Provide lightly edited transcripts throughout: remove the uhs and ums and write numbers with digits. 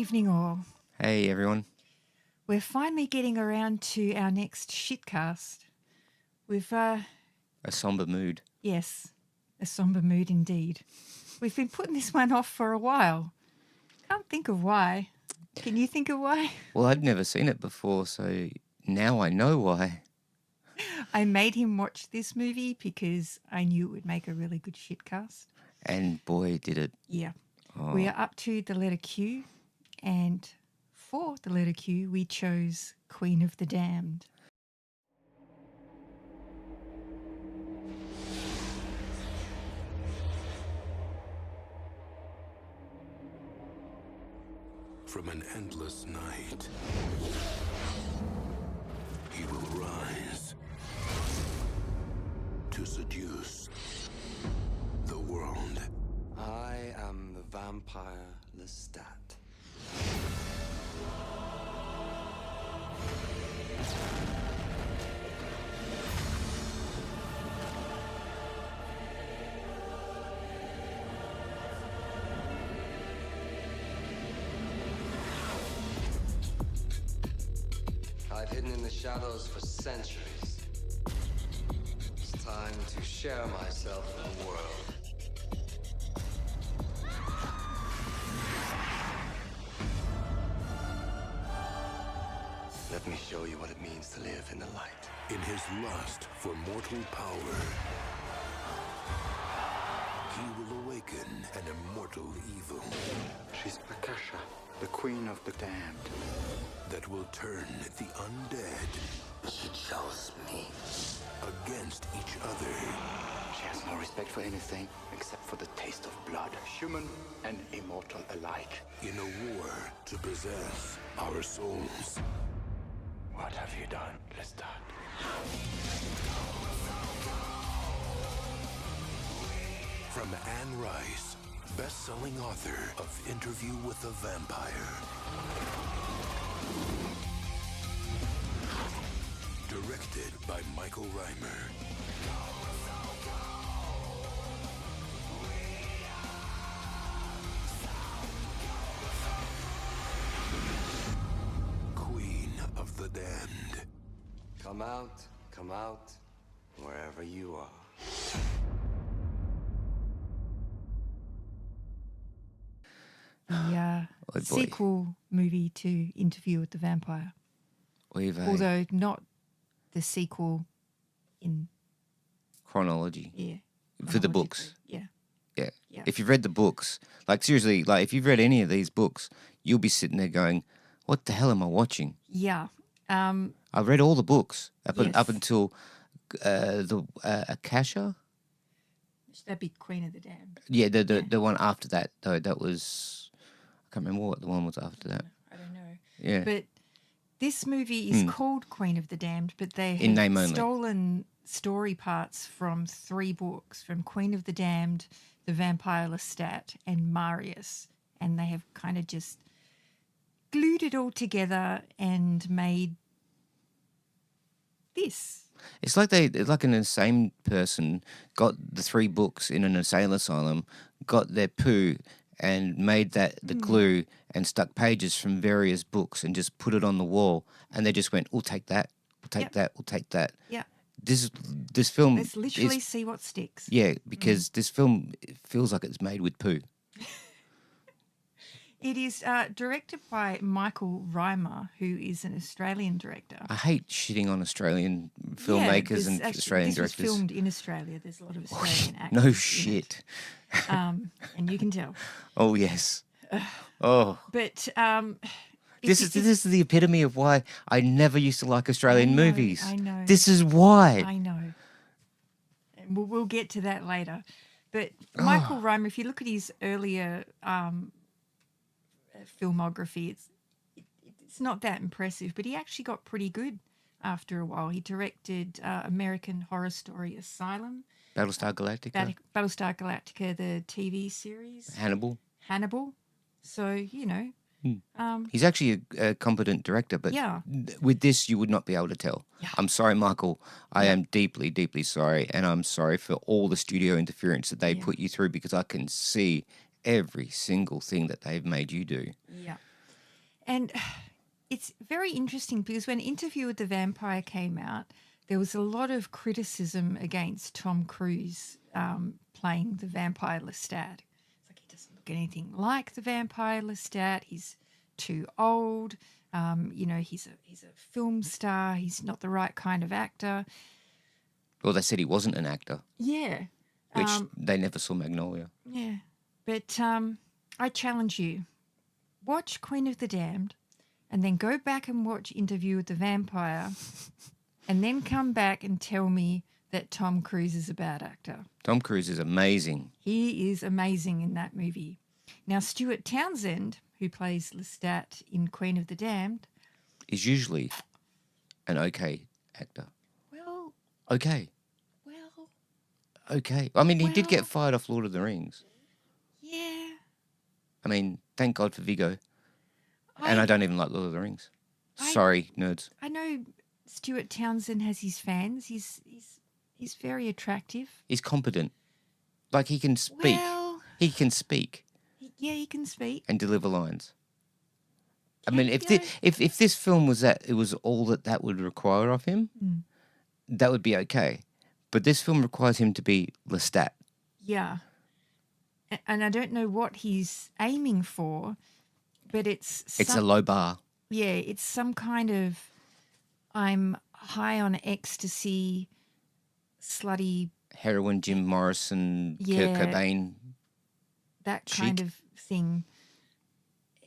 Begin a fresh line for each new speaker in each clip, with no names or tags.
evening, all.
Hey, everyone.
We're finally getting around to our next shitcast. We've,
A somber mood.
yes, a somber mood indeed. We've been putting this one off for a while. Can't think of why. Can you think of why?
Well, I'd never seen it before, so now I know why.
I made him watch this movie because I knew it would make a really good shitcast.
And boy, did it.
Yeah.
Oh.
We are up to the letter Q, and for the letter Q, we chose Queen of the Damned.
From an endless night, he will rise to seduce the world.
I am the vampire Lestat. I've hidden in the shadows for centuries. It's time to share myself with the world. Let me show you what it means to live in the light.
In his lust for mortal power, he will awaken an immortal evil
She's Akasha, the queen of the damned.
that will turn the undead
She chose me.
against each other.
She has no respect for anything except for the taste of blood, human and immortal alike.
In a war to possess our souls.
What have you done, Lestat?
From Anne Rice, best-selling author of Interview with a Vampire. Directed by Michael Reimer. Queen of the Damned.
Come out, wherever you are.
The
boy.
sequel movie to Interview with the Vampire.
We've a
Although not the sequel in,
chronology
yeah.
for the books.
Yeah.
Yeah.
Yeah.
If you've read the books, like seriously, like if you've read any of these books, you'll be sitting there going, "What the hell am I watching?"
Yeah.
I've read all the books up
Yes.
until the Akasha.
That'd be Queen of the Damned.
Yeah, the one after that though. That was I can't remember what the one was after that.
I don't know.
Yeah.
But this movie is called Queen of the Damned, but they
In
have
name only.
stolen story parts from 3 books, from Queen of the Damned, The Vampire Lestat, and Marius. And they have kind of just glued it all together and made this.
It's like an insane person got the 3 books in an insane asylum, got their poo, and made that the glue and stuck pages from various books and just put it on the wall, and they just went, "We'll take that, we'll take
Yep.
that, we'll take that."
Yeah.
This film
Let's literally
is
see what sticks.
yeah, because this film feels like it's made with poo.
It is directed by Michael Reimer, who is an Australian director.
I hate shitting on Australian filmmakers and Australian
this
directors.
was filmed in Australia. There's a lot of Australian actors.
No
in it.
shit.
And you can tell.
Oh yes. Oh.
But
This is the epitome of why I never used to like Australian movies.
I know.
This is why.
I know. And we'll get to that later. But Michael Reimer, if you look at his earlier filmography, it's not that impressive, but he actually got pretty good after a while. He directed American Horror Story Asylum,
Battlestar Galactica,
Battlestar Galactica, the TV series,
Hannibal.
So, you know.
He's actually a competent director, but
Yeah.
with this, you would not be able to tell.
Yeah.
I'm sorry, Michael. I am deeply, deeply sorry. And I'm sorry for all the studio interference that they put you through, because I can see every single thing that they've made you do.
Yeah. And it's very interesting because when Interview with the Vampire came out, there was a lot of criticism against Tom Cruise playing the vampire Lestat. It's like he doesn't look anything like the vampire Lestat. He's too old. He's a film star. He's not the right kind of actor.
Well, they said he wasn't an actor,
Yeah.
which they never saw Magnolia.
Yeah. But I challenge you, watch Queen of the Damned and then go back and watch Interview with the Vampire and then come back and tell me that Tom Cruise is a bad actor.
Tom Cruise is amazing.
He is amazing in that movie. Now, Stuart Townsend, who plays Lestat in Queen of the Damned,
Is usually an okay actor.
well,
Okay. I mean, he did
Well-
get fired off Lord of the Rings.
yeah.
I mean, thank God for Viggo. And I don't even like Lord of the Rings.
I-
Sorry, nerds.
I know Stuart Townsend has his fans. He's very attractive.
He's competent. Like, he can speak.
Well,
He can speak
yeah, he can speak.
and deliver lines. I
Can
mean,
he
if
though?
if this film was it was all that would require of him, that would be okay. But this film requires him to be Lestat.
Yeah. And I don't know what he's aiming for, but it's
It's a low bar.
it's some kind of I'm high on ecstasy, slutty,
Heroin, Jim Morrison,
Yeah.
Kurt Cobain.
that
Chic.
kind of thing.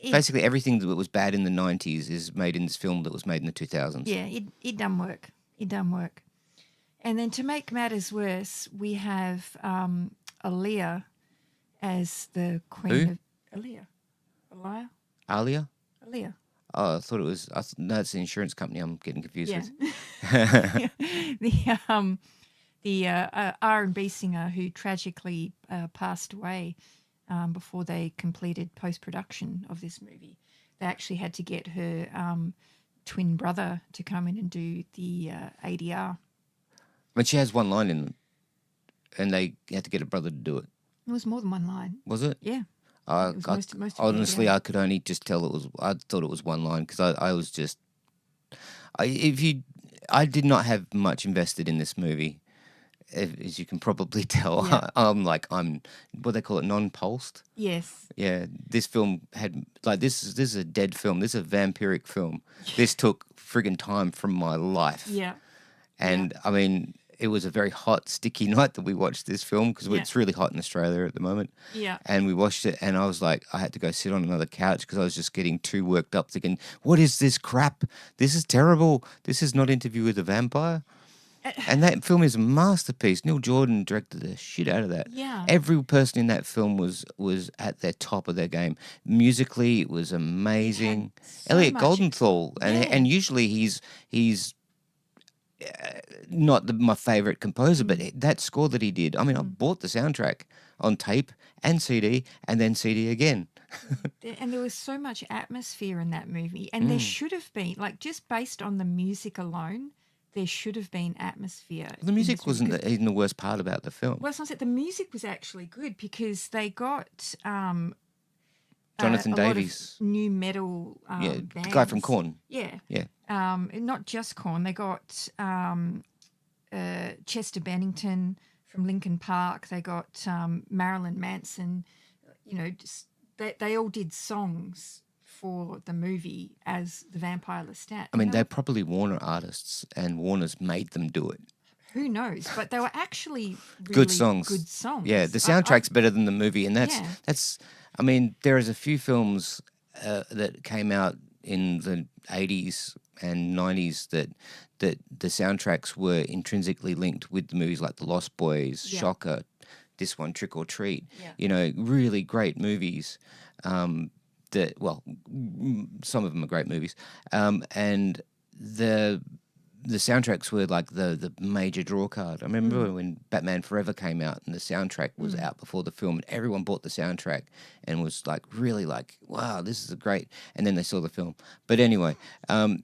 Basically, everything that was bad in the 90s is made in this film that was made in the 2000s.
Yeah, it done work. It done work. And then to make matters worse, we have Aaliyah as the queen
Who?
of Aaliyah. Aaliyah?
Aaliyah?
Aaliyah.
Oh, I thought it was. No, it's the insurance company I'm getting confused
Yeah.
with.
the R&B singer who tragically passed away before they completed post-production of this movie. They actually had to get her twin brother to come in and do the ADR.
But she has one line in them, and they had to get a brother to do it.
It was more than one line.
Was it?
Yeah.
I,
It was
I-
most of it,
honestly,
yeah.
I could only just tell it was. I thought it was one line because I was just. I did not have much invested in this movie, as you can probably tell.
Yeah.
I'm what they call it, non-pulsed.
Yes.
Yeah, this film had this is a dead film. This is a vampiric film. This took friggin' time from my life.
Yeah.
And I mean, it was a very hot, sticky night that we watched this film because
Yeah.
it's really hot in Australia at the moment.
Yeah.
And we watched it, and I was like, I had to go sit on another couch because I was just getting too worked up, thinking, "What is this crap? This is terrible. This is not Interview with a Vampire." And that film is a masterpiece. Neil Jordan directed the shit out of that.
Yeah.
Every person in that film was at their top of their game. Musically, it was amazing.
so
Elliot
much-
Goldenthal,
Yeah.
and usually he's not my favorite composer, but that score that he did. I mean, I bought the soundtrack on tape and CD, and then CD again.
And there was so much atmosphere in that movie. And there should have been, like, just based on the music alone, there should have been atmosphere.
The
in
music
this movie.
wasn't even the worst part about the film.
Well, it's not that the music was actually good because they got
Jonathan
a lot of
Davies.
new metal
Yeah, the guy
bands.
from Korn.
Yeah.
Yeah.
Not just Korn. They got Chester Bennington from Linkin Park. They got Marilyn Manson. You know, just they all did songs for the movie as the Vampire Lestat.
I mean,
You know,
they're probably Warner artists, and Warner's made them do it.
who knows? But they were actually really
Good songs.
Good songs.
Yeah, the
I-
soundtrack's better than the movie, and
Yeah.
that's. I mean, there is a few films that came out in the 80s and 90s that the soundtracks were intrinsically linked with the movies, like The Lost Boys,
Yeah.
Shocker, this one, Trick or Treat.
Yeah.
You know, really great movies. That some of them are great movies, and the soundtracks were like the major draw card. I remember when Batman Forever came out and the soundtrack was out before the film, and everyone bought the soundtrack and was like really like, wow, this is a great. And then they saw the film. But anyway,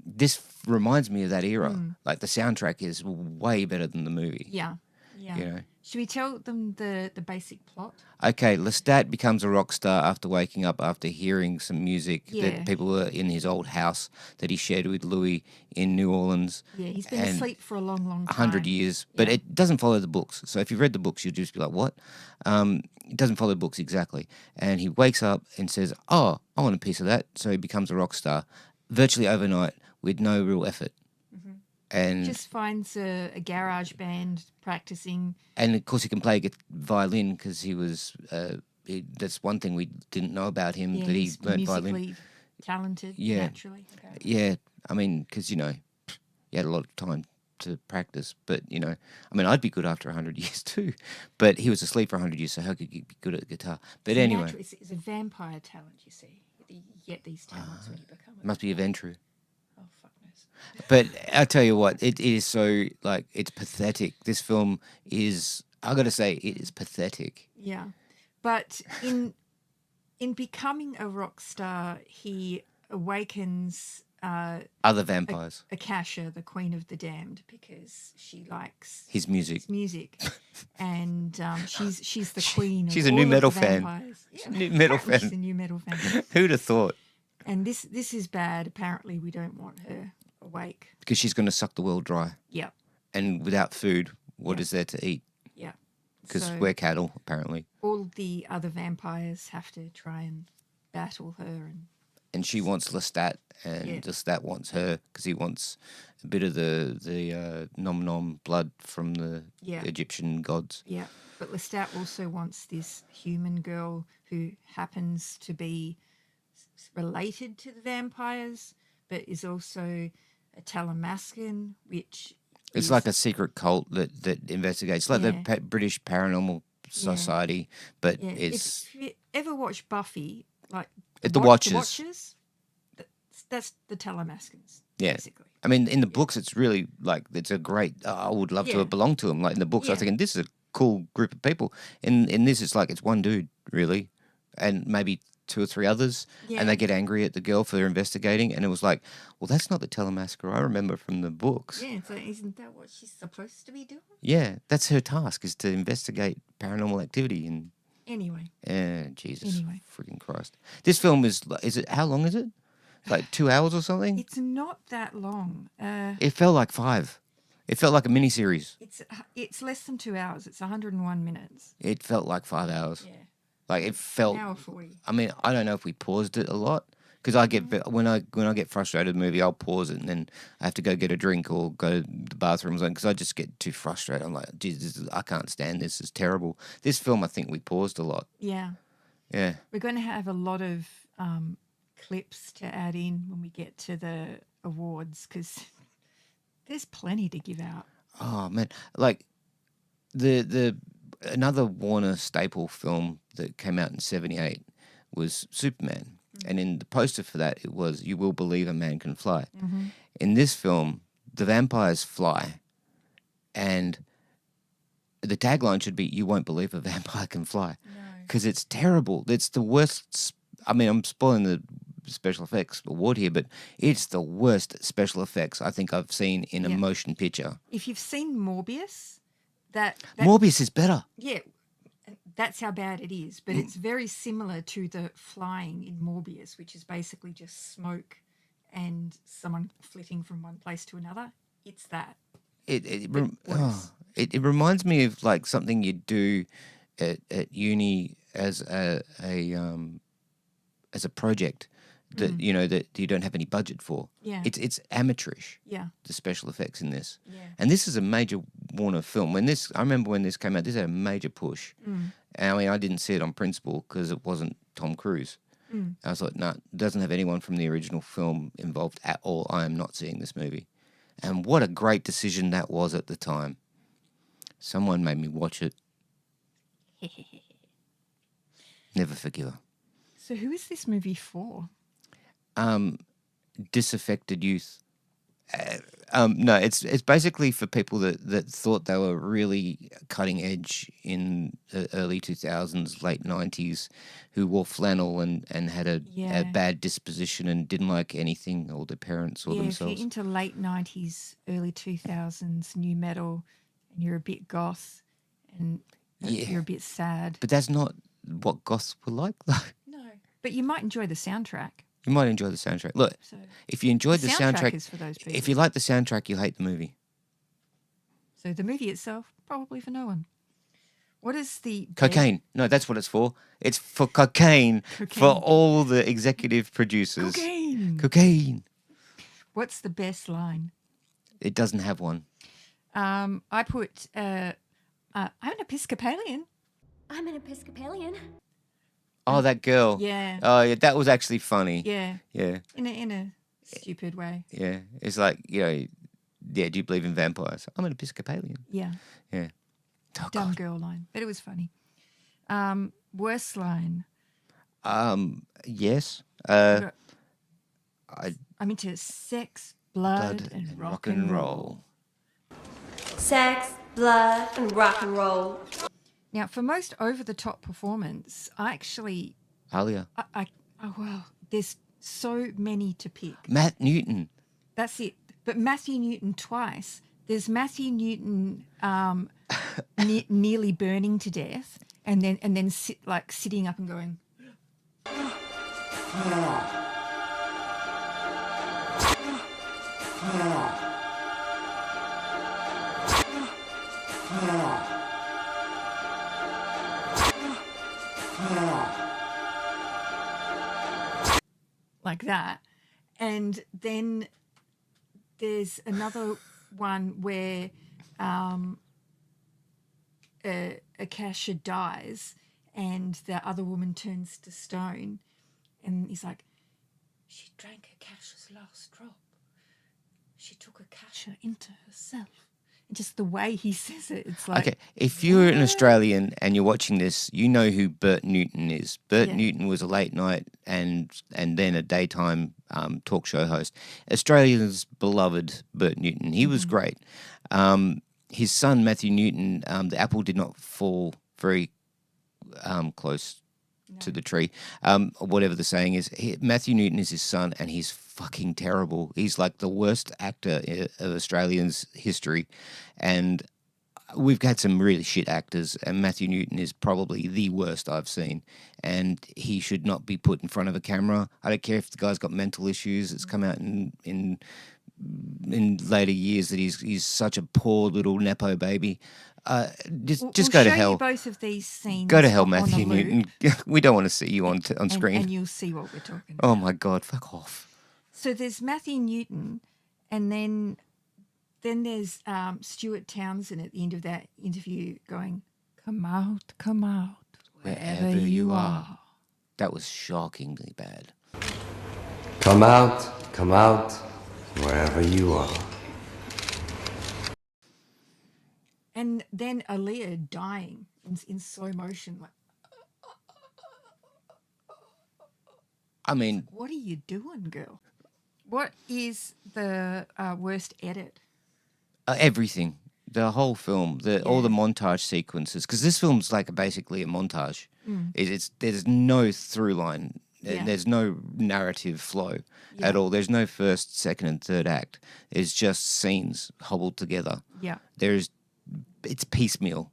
this reminds me of that era. Like the soundtrack is way better than the movie.
Yeah. Yeah.
You know.
Should we tell them the basic plot?
Okay, Lestat becomes a rock star after waking up after hearing some music
Yeah.
that people were in his old house that he shared with Louis in New Orleans.
Yeah, he's been
and
asleep for a long, long time.
100 years, but
Yeah.
it doesn't follow the books. So if you've read the books, you'll just be like, what? It doesn't follow the books exactly. And he wakes up and says, oh, I want a piece of that. So he becomes a rock star virtually overnight with no real effort. And
Just finds a garage band practicing.
and of course he can play violin because he was. That's one thing we didn't know about him,
Yeah,
that he
he's
learned violin.
musically talented
Yeah.
naturally. Okay.
Yeah, I mean, because he had a lot of time to practice. But I mean, I'd be good after 100 years too. But he was asleep for 100 years, so how could he be good at the guitar? But anyway,
It's a vampire talent, you see. You get these talents when you become a
it must be a Ventru.
Oh, fuck knows.
But I tell you what, it is so it's pathetic. This film is. I got to say, it is pathetic.
Yeah. But in becoming a rock star, he awakens
Other vampires,
Akasha, the Queen of the Damned, because she likes
his music.
and she's the queen.
She's
of
a new
all of
metal
the
fan.
vampires. Yeah,
a new metal
apparently
fan.
She's a new metal fan.
Who'd have thought?
And this is bad. Apparently, we don't want her awake.
Because she's going to suck the world dry.
Yeah,
And without food, what is there to eat?
yeah.
Because
So
we're cattle, apparently.
all the other vampires have to try and battle her,
And she wants Lestat, and
Yeah.
Lestat wants her because he wants a bit of the nom nom blood from the
Yeah.
Egyptian gods.
yeah. But Lestat also wants this human girl who happens to be related to the vampires, but is also a Talamascan, which
It's
is-
like a secret cult that investigates, like
Yeah.
the British Paranormal Society, but
yeah.
it's
If you ever watch Buffy, like
The
Watch-
Watchers.
that's the Talamascans.
Yeah.
Basically.
I mean, in the books, it's really it's a great. I would love to
Yeah.
have belonged to him. Like in the books, I was
Yeah.
thinking this is a cool group of people. In this, it's like it's one dude really, and maybe two or three others,
Yeah.
and they get angry at the girl for investigating, and it was like, well, that's not the Telemasker I remember from the books.
Yeah, so isn't that what she's supposed to be doing?
Yeah, that's her task, is to investigate paranormal activity. And
Anyway,
Jesus,
Anyway.
freaking Christ! This film is it? How long is it? Like 2 hours or something?
it's not that long.
It felt like 5. It felt like a miniseries.
It's less than 2 hours. It's 101 minutes.
It felt like 5 hours.
Yeah,
Like it felt.
an hour 40.
I mean, I don't know if we paused it a lot because I get when I get frustrated with a movie, I'll pause it and then I have to go get a drink or go to the bathroom or something because I just get too frustrated. I'm like, Jesus, I can't stand this. It's terrible. This film, I think we paused a lot.
Yeah,
Yeah.
we're going to have a lot of clips to add in when we get to the awards because there's plenty to give out.
Oh man, like the another Warner staple film that came out in '78 was Superman, and in the poster for that it was "You will believe a man can fly." In this film, the vampires fly, and the tagline should be "You won't believe a vampire can fly," because it's terrible. It's the worst. I mean, I'm spoiling the special effects award here, but it's the worst special effects I think I've seen in a
Yeah.
motion picture.
If you've seen Morbius, that
Morbius is better.
yeah, that's how bad it is. But it's very similar to the flying in Morbius, which is basically just smoke and someone flitting from one place to another. It's that.
It reminds me of like something you do at uni as a project that that you don't have any budget for.
Yeah.
It's amateurish.
Yeah.
The special effects in this.
Yeah.
And this is a major Warner film. I remember when this came out, this had a major push. And I mean, I didn't see it on principle because it wasn't Tom Cruise. I was like, no, it doesn't have anyone from the original film involved at all. I am not seeing this movie. And what a great decision that was at the time. Someone made me watch it. Never forgive her.
So who is this movie for?
Disaffected youth. No, it's basically for people that thought they were really cutting edge in the early 2000s, late 90s, who wore flannel and had a
Yeah.
bad disposition and didn't like anything or their parents or
Yeah, if
themselves.
you're into late 90s, early 2000s new metal and you're a bit goth, and
Yeah.
you're a bit sad.
But that's not what goths were like.
No, but you might enjoy the soundtrack.
You might enjoy the soundtrack. Look,
So
if you enjoyed the
soundtrack
soundtrack,
is for those people.
if you like the soundtrack, you'll hate the movie.
So the movie itself, probably for no one. What is the
Cocaine. No, that's what it's for. It's for cocaine, for
Cocaine.
all the executive producers.
Cocaine.
Cocaine.
What's the best line?
It doesn't have one.
I put, I'm an Episcopalian.
I'm an Episcopalian.
Oh, that girl.
Yeah.
Oh, yeah, that was actually funny.
Yeah.
Yeah,
In a stupid way.
yeah. It's like, yeah, do you believe in vampires? I'm an Episcopalian.
Yeah.
Yeah. Oh,
Dumb
God.
girl line. But it was funny. Worst line.
Yes.
I'm
I
into sex, blood, and rock and roll.
Sex, blood, and rock and roll.
Now, for most over-the-top performance, I actually,
Aaliyah.
oh, wow, there's so many to pick.
Matt Newton.
That's it. But Matthew Newton twice. There's Matthew Newton nearly burning to death, and then sitting up and going. Like that. And then there's another one where Akasha dies and the other woman turns to stone, and he's like, she drank Akasha's last drop. She took Akasha into herself. And just the way he says it, it's like...
Okay, if you're an Australian and you're watching this, you know who Bert Newton is. Bert
Yeah.
Newton was a late night and then a daytime talk show host. Australians beloved Bert Newton. He was great. His son, Matthew Newton, the apple did not fall very close to the tree, whatever the saying is. Matthew Newton is his son, and he's fucking terrible. He's like the worst actor of Australians' history, and we've had some really shit actors, and Matthew Newton is probably the worst I've seen, and he should not be put in front of a camera. I don't care if the guy's got mental issues. It's come out in later years that he's such a poor little nepo baby. Just
We'll
go to
show
hell.
you both of these scenes.
Go to hell,
on the
Matthew
loop,
Newton. We don't want to see you on screen.
And you'll see what we're talking about.
Oh my God, fuck off.
So there's Matthew Newton, and then there's Stuart Townsend at the end of that interview going, come out, wherever you are.
That was shockingly bad.
Come out, wherever you are.
And then Aaliyah dying in slow motion. Like,
I mean,
what are you doing, girl? What is the worst edit?
everything. The whole film, all the montage sequences, because this film's like basically a montage. There's no through line.
Yeah.
There's no narrative flow at all. There's no first, second, and third act. It's just scenes hobbled together.
Yeah.
It's piecemeal.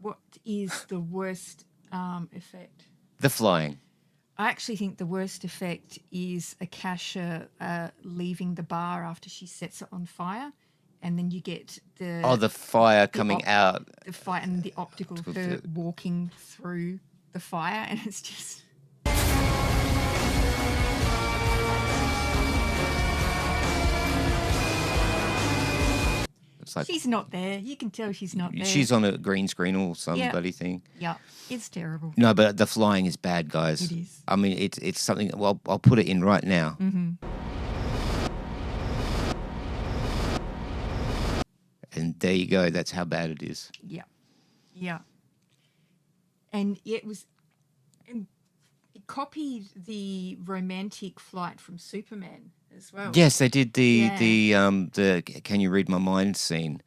What is the worst effect?
The flying.
I actually think the worst effect is Akasha leaving the bar after she sets it on fire, and then you get
The fire coming out.
the fire and the optical of her walking through the fire, and it's just...
It's like
She's not there. You can tell she's not there.
she's on a green screen or some
Yeah.
bloody thing.
Yeah, it's terrible.
No, but the flying is bad, guys.
It is.
I mean, it's something. Well, I'll put it in right now. And there you go. That's how bad it is.
Yeah, yeah. And it was... and it copied the romantic flight from Superman as well.
Yes, they did the "Can you read my mind" scene.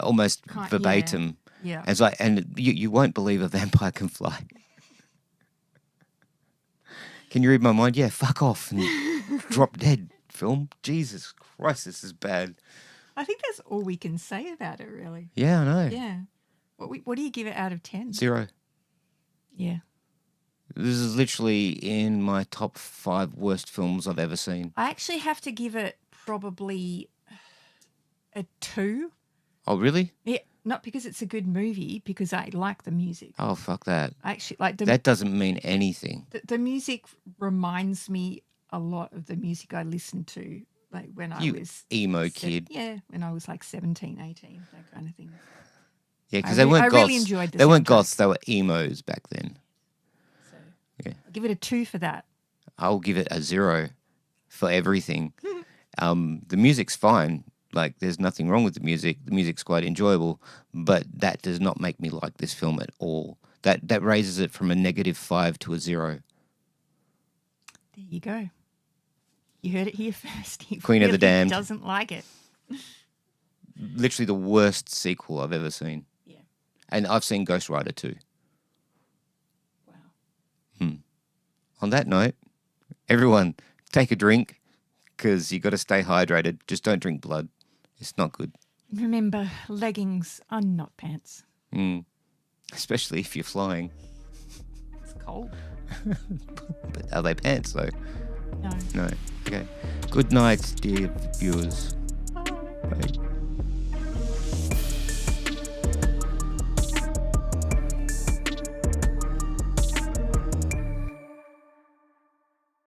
almost
Can't-
verbatim.
Yeah.
And it's like, and you won't believe a vampire can fly. Can you read my mind? Yeah, fuck off and drop dead, film. Jesus Christ, this is bad.
I think that's all we can say about it, really.
Yeah, I know.
Yeah. What do you give it out of 10?
0.
Yeah.
This is literally in my top 5 worst films I've ever seen.
I actually have to give it probably a 2.
Oh, really?
Yeah, not because it's a good movie, because I like the music.
Oh, fuck that.
I actually like
That doesn't mean anything.
the music reminds me a lot of the music I listened to like when I
You
was
emo kid.
Yeah, when I was like 17, 18, that kind of thing.
Yeah, because
I
they weren't
I
goths.
really enjoyed the
They weren't
soundtrack.
goths, they were emos back then.
So
Yeah.
I'll give it a 2 for that.
I'll give it a 0 for everything. The music's fine. Like, there's nothing wrong with the music. The music's quite enjoyable, but that does not make me like this film at all. That raises it from a -5 to a 0.
There you go. You heard it here first. He
Queen of the
really
Damned.
doesn't like it.
Literally the worst sequel I've ever seen.
Yeah.
And I've seen Ghost Rider too.
Wow.
On that note, everyone, take a drink because you got to stay hydrated. Just don't drink blood. It's not good.
Remember, leggings are not pants.
Especially if you're flying.
It's cold.
But are they pants though?
No.
No. Okay. Good night, dear viewers. Bye.